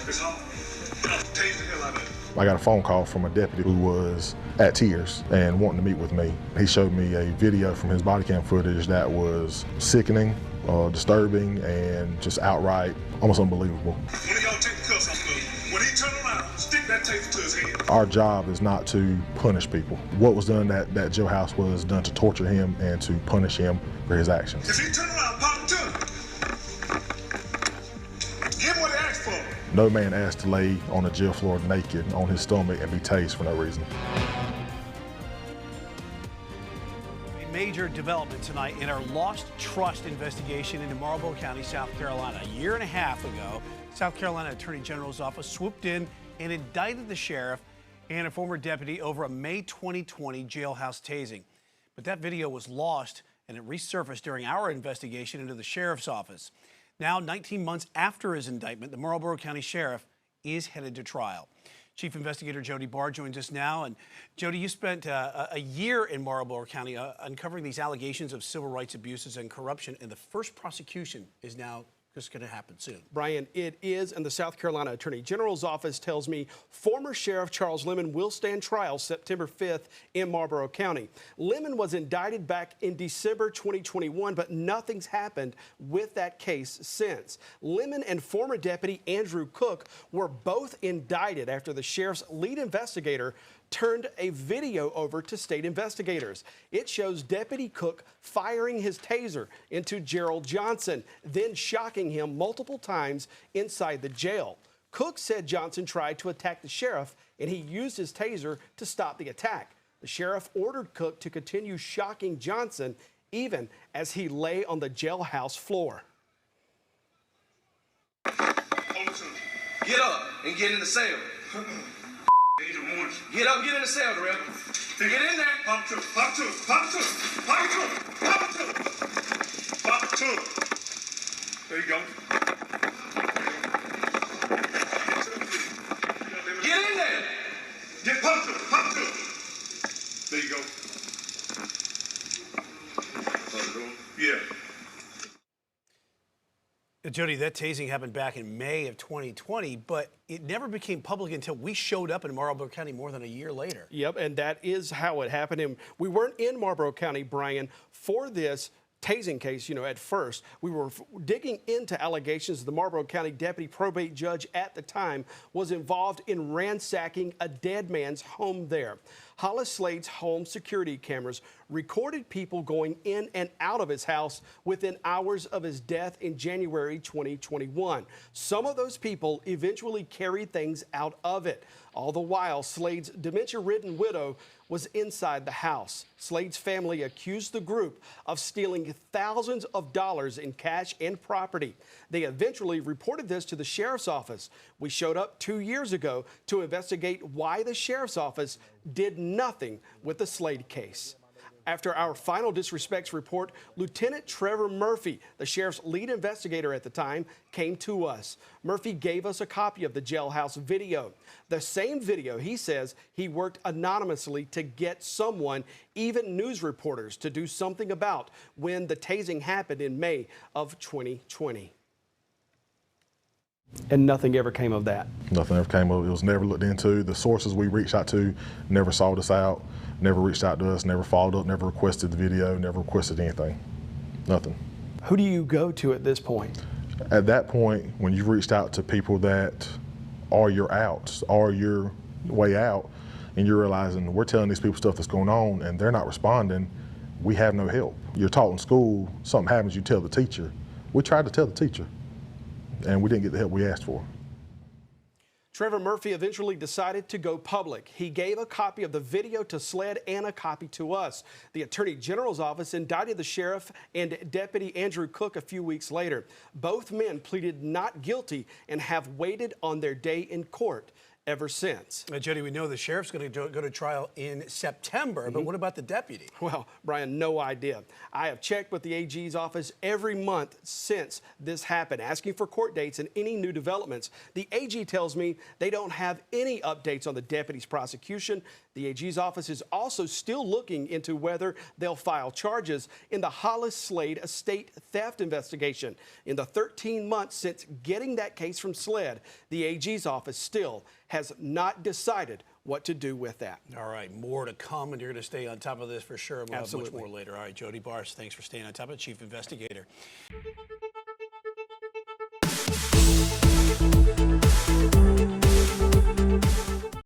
It's hard. Tase the hell out of it. I got a phone call from a deputy who was at tears and wanting to meet with me. He showed me a video from his body cam footage that was sickening, disturbing, and just outright almost unbelievable. One of y'all take the cuffs off. When he turn around, stick that taser to his head. Our job is not to punish people. What was done at that jailhouse was done to torture him and to punish him for his actions. If he turn around, pop to him. Give him what he asked for. No man asked to lay on the jail floor naked on his stomach and be tased for no reason. A major development tonight in our lost trust investigation into Marlboro County, South Carolina. A year and a half ago, South Carolina Attorney General's office swooped in and indicted the sheriff and a former deputy over a May 2020 jailhouse tasing. But that video was lost and it resurfaced during our investigation into the sheriff's office. Now, 19 months after his indictment, the Marlboro County Sheriff is headed to trial. Chief Investigator Jody Barr joins us now. And Jody, you spent a year in Marlboro County uncovering these allegations of civil rights abuses and corruption, and the first prosecution is now just going to happen soon. Brian, it is, and the South Carolina Attorney General's office tells me former Sheriff Charles Lemon will stand trial September 5th in Marlboro County. Lemon was indicted back in December 2021, but nothing's happened with that case since. Lemon and former Deputy Andrew Cook were both indicted after the sheriff's lead investigator turned a video over to state investigators. It shows Deputy Cook firing his taser into Gerald Johnson, then shocking him multiple times inside the jail. Cook said Johnson tried to attack the sheriff and he used his taser to stop the attack. The sheriff ordered Cook to continue shocking Johnson even as he lay on the jailhouse floor. Get up and get in the cell. Get up and get in the cell, Darrell. Get in there. Pop to him, pop to him, pop to him, pop to him, pop to him, pop to him. There you go. Get in there. Get pop to him, pop to him. There you go. Yeah. Jody, that tasing happened back in May of 2020, but it never became public until we showed up in Marlboro County more than a year later. Yep, and that is how it happened. And we weren't in Marlboro County, Brian, for this tasing case, at first. We were digging into allegations the Marlboro County deputy probate judge at the time was involved in ransacking a dead man's home there. Hollis Slade's home security cameras recorded people going in and out of his house within hours of his death in January 2021. Some of those people eventually carried things out of it. All the while, Slade's dementia-ridden widow was inside the house. Slade's family accused the group of stealing thousands of dollars in cash and property. They eventually reported this to the sheriff's office. We showed up 2 years ago to investigate why the sheriff's office did nothing with the Slade case. After our final disrespects report, Lieutenant Trevor Murphy, the sheriff's lead investigator at the time, came to us. Murphy gave us a copy of the jailhouse video. The same video he says he worked anonymously to get someone, even news reporters, to do something about when the tasing happened in May of 2020. And nothing ever came of that? Nothing ever came of it. It was never looked into. The sources we reached out to never sought us out, never reached out to us, never followed up, never requested the video, never requested anything. Nothing. Who do you go to at this point? At that point, when you've reached out to people that are your outs, are your way out, and you're realizing we're telling these people stuff that's going on and they're not responding, we have no help. You're taught in school, something happens, you tell the teacher. We tried to tell the teacher, and we didn't get the help we asked for. Trevor Murphy eventually decided to go public. He gave a copy of the video to SLED and a copy to us. The Attorney General's office indicted the sheriff and Deputy Andrew Cook a few weeks later. Both men pleaded not guilty and have waited on their day in court. ever since. Jody, we know the sheriff's going to go to trial in September, but what about the deputy? Well, Brian, no idea. I have checked with the AG's office every month since this happened, asking for court dates and any new developments. The AG tells me they don't have any updates on the deputy's prosecution. The AG's office is also still looking into whether they'll file charges in the Hollis Slade estate theft investigation. In the 13 months since getting that case from SLED, the AG's office still has not decided what to do with that. All right, more to come, and you're going to stay on top of this for sure. We'll Absolutely. have much more later. All right, Jody Barrs, thanks for staying on top of it, Chief Investigator.